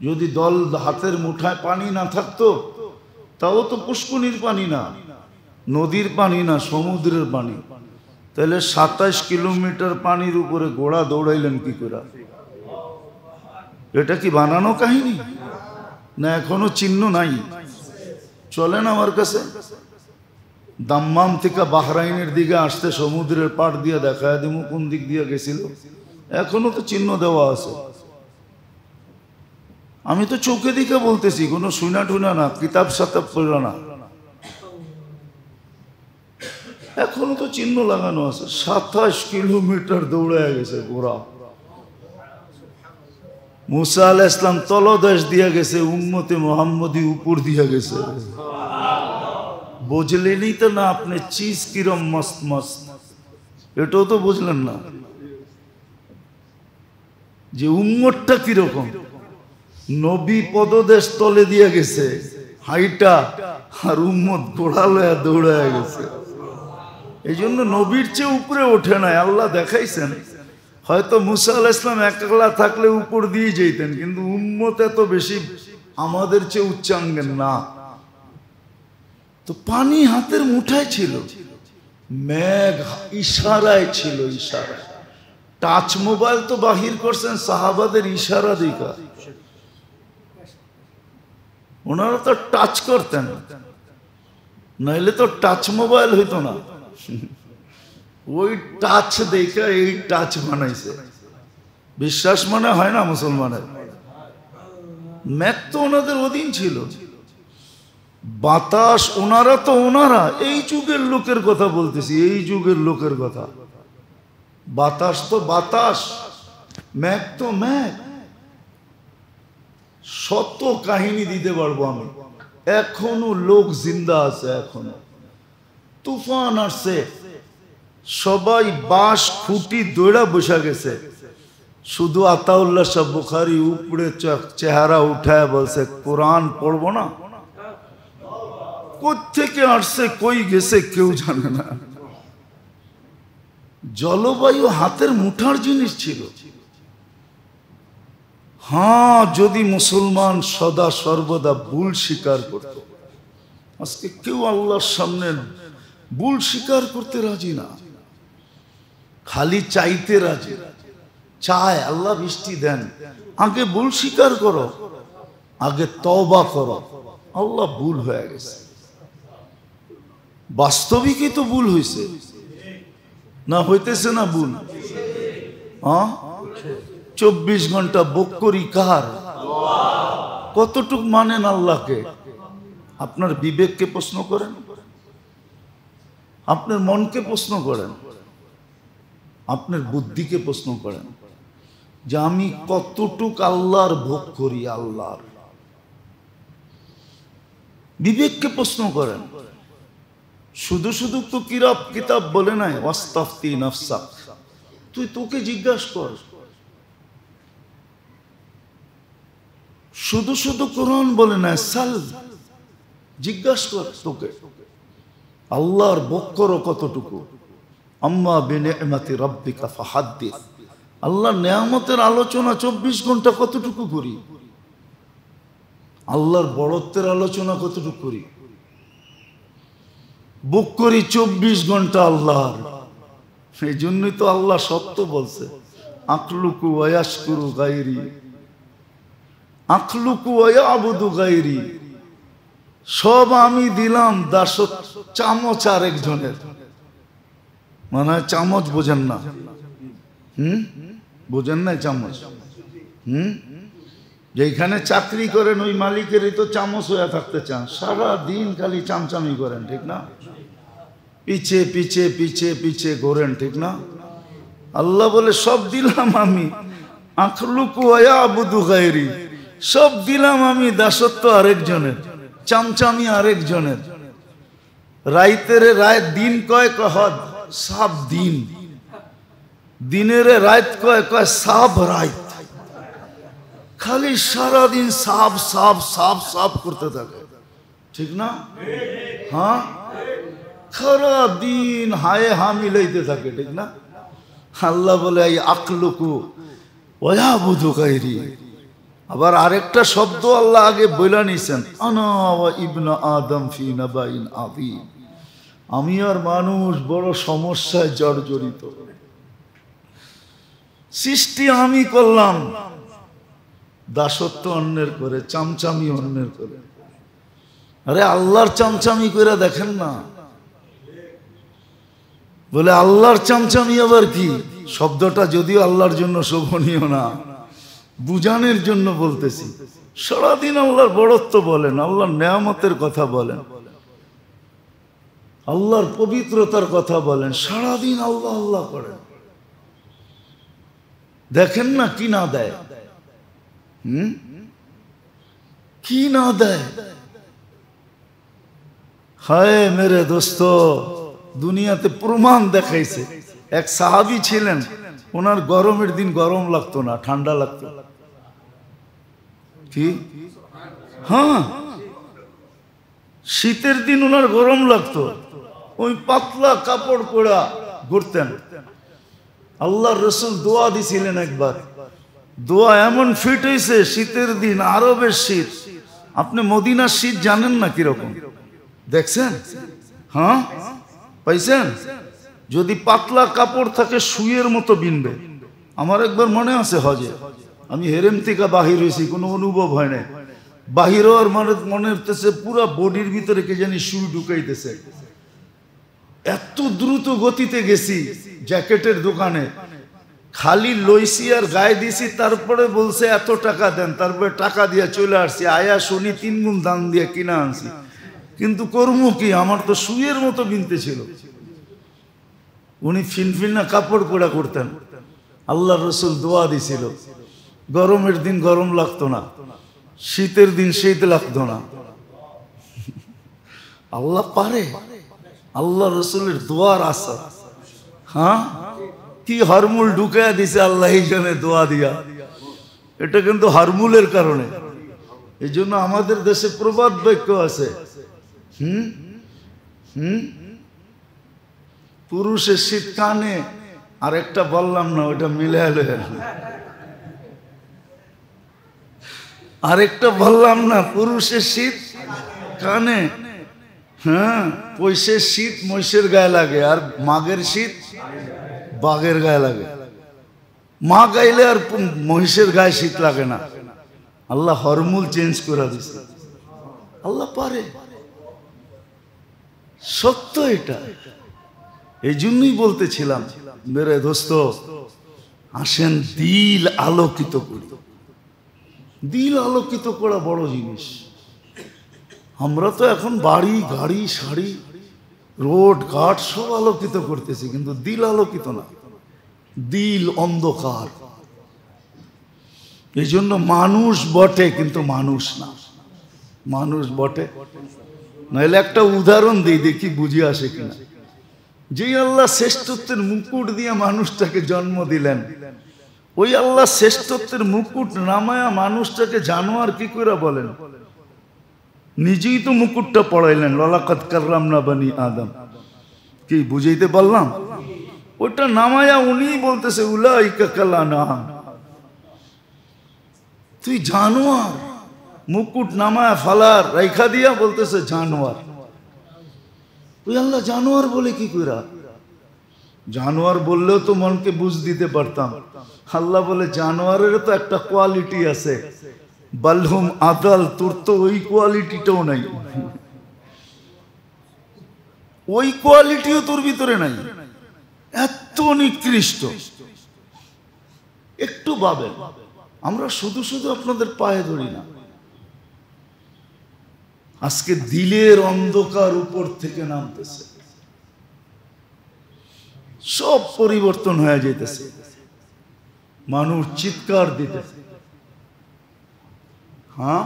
S1: যদি হাতের মুঠায় পানি না থাকতো, তাও তো পুষ্কনির পানি না, নদীর পানি না, সমুদ্রের পানি। তাহলে 27 কিলোমিটার পানির উপরে ঘোড়া দৌড়াইলেন কি করে? এটা কি বানানো কাহিনী না এখনো চিহ্ন নাই? চলেন আমার কাছে, দাম্মাম থেকে বাহরাইনের দিকে আসতে সমুদ্রের পাড় দিয়ে দেখায় দিব কোন দিক দিয়ে গেছিল, এখনো তো চিহ্ন দেওয়া আছে। আমি তো চোখে দিকে বলতেছি, কোনো শুনা টুনা না, কিতাব সাতাব পড়ল না, এখনো তো চিহ্ন লাগানো আছে। 27 কিলোমিটার দৌড়ায় গেছে ঘোড়া। মুসা আলাইহিস সালাম তলদেশ দিয়া গেছে, উম্মতে মুহাম্মদী উপর দিয়া গেছে। বুঝলেনই তো না আপনি চিজ কিরম মস্ত মস্ত, এটাও তো বুঝলেন না যে উম্মতটা কিরকম। নবী পদদেশ তলে দিয়া গেছে হাইটা, আর উম্মত ঘোড়া লয়া দৌড়ায় গেছে। এই জন্য নবীর চেয়ে উপরে ওঠে নাই, আল্লাহ দেখাইছেন। হয়তো মুসা আলাইহিস সালাম একলা থাকলে উপর দিয়ে যেতেন, কিন্তু উম্মত এত বেশি আমাদের চেয়ে উচ্চাঙ্গের না। তো পানি হাতের মুঠায় ছিল, মেঘ ইশারায় ছিল, ইশারায়। টাচ মোবাইল তো বাহির করছেন সাহাবাদের ইশারা দিকা, ওনারা তো টাচ করতেন, নাইলে তো টাচ মোবাইল হইতো না। ওই টাচ দেখে এই টাচ বানাইছে। বিশ্বাস মানে হয় না মুসলমানের? ম্যাথ তো ওনাদের অধীন ছিল। বাতাস ওনারা তো ওনারা, এই যুগের লোকের কথা বলতেছি, এই যুগের লোকের কথা। বাতাস তো বাতাস, ম্যাঘ তো ম্যাঘ। শত কাহিনী দিতে পারবো আমি, এখনো লোক জিন্দা আছে, এখনো তুফান আসছে, সবাই বাঁশ খুঁটি দৌড়া বসে গেছে, শুধু আতাউল্লাহ শাহ বুখারী উপরে চেহারা উঠায় বলছে কোরআন পড়বো না। কোত্থেকে আসছে কই গেছে কেউ জানে না। জলবায়ু হাতের মুঠার জিনিস ছিল। হ্যাঁ, যদি মুসলমান সদা সর্বদা ভুল স্বীকার করত। আজকে কেউ আল্লাহর সামনে ভুল স্বীকার করতে রাজি না, খালি চাইতে রাজি। চায় আল্লাহ বৃষ্টি দেন, আগে ভুল স্বীকার করো, আগে তওবা করো, আল্লাহ ভুল হয়ে গেছে। বাস্তবিকই তো ভুল হয়েছে না, হইতেছে না ভুল? হ্যাঁ, 24 ঘন্টা বক্করি কার? কতটুক মানেন আল্লাহকে? আপনার বিবেককে প্রশ্ন করেন, আপনার মনকে প্রশ্ন করেন, আপনার বুদ্ধিকে প্রশ্ন করেন যে আমি কতটুক আল্লাহর ভোগ করি। আল্লাহর বিবেককে প্রশ্ন করেন। শুধু শুধু তো কিতাব বলে নাই ওয়াস্তাফতি নাফসাক, তুই তোকে জিজ্ঞাসা কর। শুধু শুধু কোরআন বলে নাই, সাল, জিজ্ঞাসা কর তোকে আল্লাহর ভোগ করো কতটুকু। আম্মা বিনিআমাতি রাব্বিকা ফাহাদ্দিস, আল্লাহর নেয়ামতের আলোচনা 24 ঘন্টা কতটুকু করি? আল্লাহর বড়ত্বের আলোচনা কতটুকু করি? বুক করি 24 ঘন্টা আল্লাহর। এই জন্যই তো আল্লাহ সত্য বলছে, আখলুকু ওয়ায়াশকুরু গায়রি, আখলুকু ওয়ায়াবুদু গায়রি। সব আমি দিলাম, দাসত চামচ আরেকজনের। মানে চামচ বোঝেন না? বোঝেন না চামচ? যেখানে চাকরি করেন ওই মালিকেরই তো চামচ হয়ে থাকতে চান, সারা দিন খালি চামচামি করেন, ঠিক না? পিছে পিছে পিছে পিছে ঘোরেন, ঠিক না? আল্লাহ বলে সব দিলাম আমি, আখলুকু ওয়ায়াবুদু গায়রি, সব দিলাম আমি, দাসত্ব আরেকজনের, চামচামি আরেকজনের। রাইতের রায় দিন কয় কহদ সাব দিন, দিনের রাত কয় কয় সাব রাত। খালি সারাদিন সাব সাব সাব সাব করতে থাকে, ঠিক না? হ্যাঁ, সারা দিন হায়ে হা মিলাইতে থাকে, ঠিক না? আল্লাহ বলে এই আখলুকু ওয়ায়াবুদু গায়রি। আবার আরেকটা শব্দ আল্লাহ আগে বইলা নিছেন, আনা ওয়া ইবনু আদম ফি নাবাইন আযীম, আমি আর মানুষ বড় সমস্যায় জর্জরিত। সৃষ্টি আমি করলাম, দাসত্ব অন্যের করে, চামচামি অন্যের করে। আরে আল্লাহর চামচামি করে দেখেন না। বলে আল্লাহর চামচামি আবার কি? শব্দটা যদিও আল্লাহর জন্য শোভনীয় না, বুঝানোর জন্য বলতেছি। সারাদিন আল্লাহর বড়ত্ব বলেন, আল্লাহর নেয়ামতের কথা বলেন, আল্লাহর পবিত্রতার কথা বলেন, সারাদিন আল্লাহ আল্লাহ করেন। দেখেন না কি না দেয়, কি না দেয়। হায় মেরে দোস্ত, দুনিয়াতে প্রমাণ দেখাইছে। এক সাহাবী ছিলেন, ওনার গরমের দিন গরম লাগতো না, ঠান্ডা লাগতো। কি? হ্যাঁ, শীতের দিন ওনার গরম লাগতো, ওই পাতলা কাপড় পরা ঘুরতেন। আল্লাহর রাসূল দোয়া দিছিলেন একবার, দোয়া এমন ফিট হয়েছে, শীতের দিন আরবের শীত। আপনি মদিনার শীত জানেন না কিরকম, দেখছেন? হ্যাঁ, পাইছেন? যদি পাতলা কাপড় থাকে সুইয়ের মতো বিনবে। আমার একবার মনে আছে হজে আমি হেরেম থেকে বাহির হয়েছি, কোনো অনুভব হয় না। বাহির হওয়ার মনে হতেছে পুরা বডির ভিতরে কে জানি সুই ঢুকাইতেছে। এত দ্রুত গতিতে গেছি জ্যাকেটের দোকানে, খালি লইছি আর গায়ে দিছি, তারপরে বলছে এত টাকা দেন, তারপরে টাকা দিয়ে চলে আসছি। আয়া শুনি 3 গুণ দাম দিয়ে কিনা আনছি। কিন্তু কর্ম কি, আমার তো সুইয়ের মতো বিনতে ছিল। উনি ফিনফিনা কাপড় পোড়া করতেন, আল্লাহ রসুল দোয়া দিছিল, গরমের দিন গরম লাগতো না, শীতের দিন শীত লাগতো না। আল্লাহ পারে, আল্লাহ রসুলের দোয়ার আশা। হ্যাঁ, কি হরমুল ঢুকাইয়া দিছে আল্লাহ এই জন্য দোয়া দিয়া। এটা কিন্তু হরমুলের কারণে। এই জন্য আমাদের দেশে প্রবাদ বাক্য আছে, পুরুষের শীত কানে, আর একটা বললাম না, ওটা মিলে এলো। আরেকটা বললাম না, পুরুষের শীত কানে। হ্যাঁ, পয়সের শীত মহিষের গায়ে লাগে, আর মাঘের শীত বাঘের গায়ে লাগে। মা গাইলে আর মহিষের গায়ে শীত লাগে না। আল্লাহ হরমুল চেঞ্জ করে দিছে। আল্লাহ পারে, সত্য এটা। এই জন্যই বলতেছিলাম মেরে দোস্ত, আসেন দিল আলোকিত করি। দিল আলোকিত করা বড় জিনিস। আমরা তো এখন বাড়ি গাড়ি শাড়ি রোড ঘাট সব আলোকিত করতেছি, কিন্তু দিল আলোকিত না, দিল অন্ধকার। এই জন্য মানুষ বটে কিন্তু মানুষ না, মানুষ বটে। নাহলে একটা উদাহরণ দিই, দেখি বুঝে আসে কিনা। যেই আল্লাহ শ্রেষ্ঠত্বের মুকুট দিয়ে মানুষটাকে জন্ম দিলেন, ওই আল্লাহ শ্রেষ্ঠত্বের মুকুট নামায়া মানুষটাকে জানোয়ার কি করে বলেন? নিজেই তো মুকুটটা পড়াইলেন, লাকাদ কাররামনা বানি আদম। কি বুঝাইতে পারলাম? ওটা নামায়া উনিই বলতেছে উলাইকা কাল আনআম। তুই জানোয়ার, মুকুট নামায়া ফালার রাইখা দিয়া বলতেছে জানোয়ার। ওই আল্লাহ জানোয়ার বলে কি কইরা? জানোয়ার বললেও তো মনকে বুঝ দিতে পারতাম। আল্লাহ বলে জানোয়ারের তো একটা কোয়ালিটি আছে, বালহুম আদাল, তোর তো ওই কোয়ালিটিটাও নাই, ওই কোয়ালিটিও তোর ভিতরে নাই, এত নিকৃষ্ট। একটু ভাবেন, আমরা শুধু শুধু আপনাদের পায়ে ধরি না, আজকে দিলের অন্ধকার উপর থেকে নামতেছে, সব পরিবর্তন হয়ে যেতেছে, মানুষ চিৎকার দিতেছে। হ্যাঁ,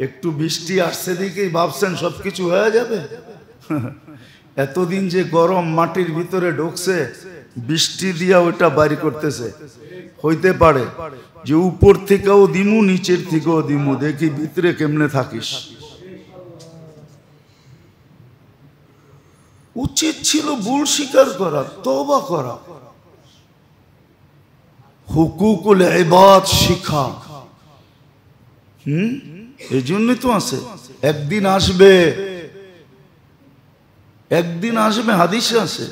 S1: একটু বৃষ্টি আসছে দিকেই ভাবছেন সবকিছু হয়ে যাবে। এতদিন যে গরম মাটির ভিতরে ঢুকছে, বৃষ্টি দিয়া ওইটা বাইর করতেছে। হইতে পারে যে উপর থেকেও দিমু, নিচের থেকেও দিমু, দেখি ভিতরে কেমনে থাকিস। উচিত ছিল ভুল স্বীকার করা, তওবা করা, হুকুকুল ইবাদ শিখা। এই জন্যই তো আছে। একদিন আসবে, একদিন আসবে, হাদিসে আছে,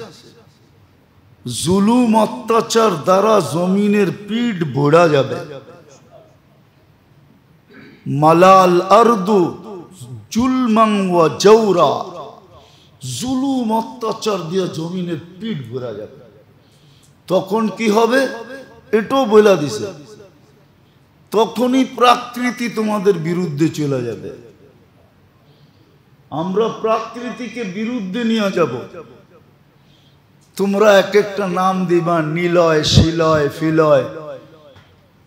S1: জুলুম অত্যাচার দ্বারা জমিনের পিঠ ভরা যাবে। মালাল আরদু জুলমান ওয়া জাওরা, জুলুম অত্যাচার দিয়ে জমিনের পিঠ ভরা যাবে। তখন কি হবে এটাও বলে দিছে, তখনই প্রকৃতি তোমাদের বিরুদ্ধে চলে যাবে। আমরা প্রকৃতিকে বিরুদ্ধে নিয়ে যাব। তোমরা এক একটা নাম দিবা, নিলয়, শিলয়, ফিলয়,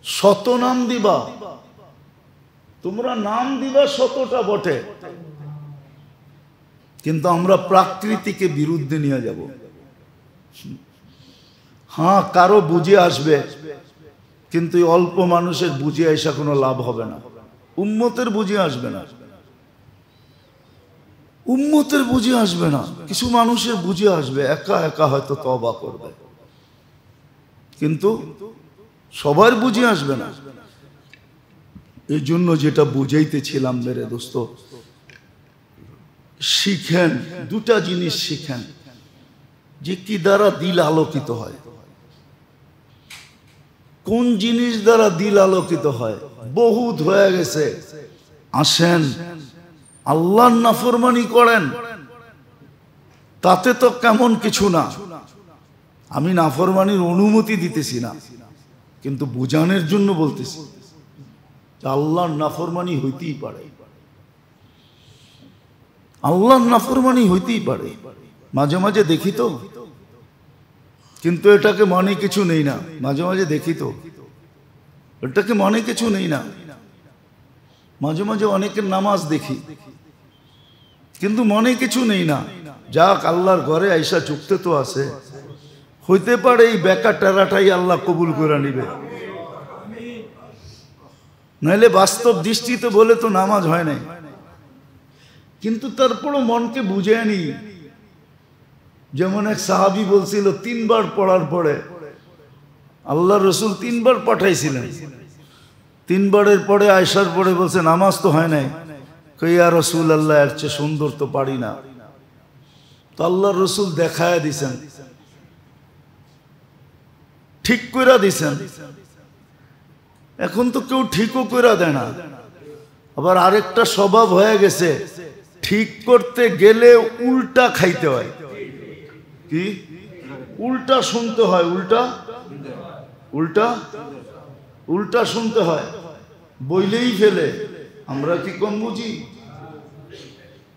S1: শত নাম দিবা। তোমরা নাম দিবা শতটা বটে, কিন্তু আমরা প্রকৃতিকে বিরুদ্ধে নিয়ে যাব। হ্যাঁ, কারো বুঝে আসবে, কিন্তু অল্প মানুষের বুঝে আসা কোনো লাভ হবে না। উম্মতের বুঝে আসবে না, উম্মতের বুঝে আসবে না। কিছু মানুষের বুঝে আসবে, একা একা হয়তো তওবা করবে, কিন্তু সবার বুঝে আসবে না। এই জন্য যেটা বুঝাইতেছিলাম মেরে দোস্ত, শিখেন, দুটা জিনিস শিখেন, যে কি দ্বারা দিল আলোকিত হয়। কোন জিনিস দ্বারা দিল আলোকিত হয়? বহুত হয়ে গেছে। আসেন আল্লাহর নাফরমানি করেন, তাতে তো কেমন কিছু না। আমি নাফরমানির অনুমতি দিতেছি না, কিন্তু বুঝানোর জন্য বলতেছি আল্লাহর নাফরমানি হইতেই পারে। আল্লাহর নাফরমানি হইতেই পারে, মাঝে মাঝে দেখি তো, কিন্তু এটাকে মনে কিছু নেই না। মাঝে মাঝে দেখি তো, এটাকে মনে কিছু নেই না। মাঝে মাঝে অনেকের নামাজ দেখি, কিন্তু মনে কিছু নেই না। যাক, আল্লাহর ঘরে আইসা চুক্তে তো আছে, হইতে পারে এই বেকা টেরাটাই আল্লাহ কবুল করে নিবে, নাহলে বাস্তব দৃষ্টিতে বলে তো নামাজ হয় নাই। কিন্তু তারপরও মনকে বুঝে আনি। যেমন এক সাহাবী বলছিল 3 বার পড়ার পরে আল্লাহ রসুল 3 বার পাঠাইছিলেন। 3 বারের পরে আয়সার পরে বলছে নামাজ তো হয় নাই। ইয়া রসুল আল্লাহ, এর চেয়ে সুন্দর তো পারি না। তো আল্লাহ রসুল দেখায় দিছেন, ঠিক কইরা দিছেন। এখন তো কেউ ঠিকও কইরা দেয় না। আবার আরেকটা স্বভাব হয়ে গেছে, ঠিক করতে গেলে উল্টা খাইতে হয়। কি উল্টা শুনতে হয়? উল্টা উল্টা উল্টা শুনতে হয়, বইলেই ফেলে। আমরা কি কম বুঝি?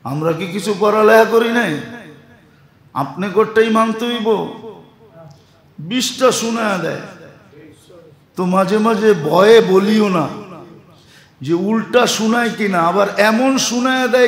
S1: আমরা কি কিছু পড়ালেখা করি নাই? আপনি গোটাই মানতে হইব, 20টা শোনায় দেয়। তো মাঝে মাঝে ভয়ে বলিও না যে উল্টা শোনায় কিনা, আবার এমন শোনায় দেয়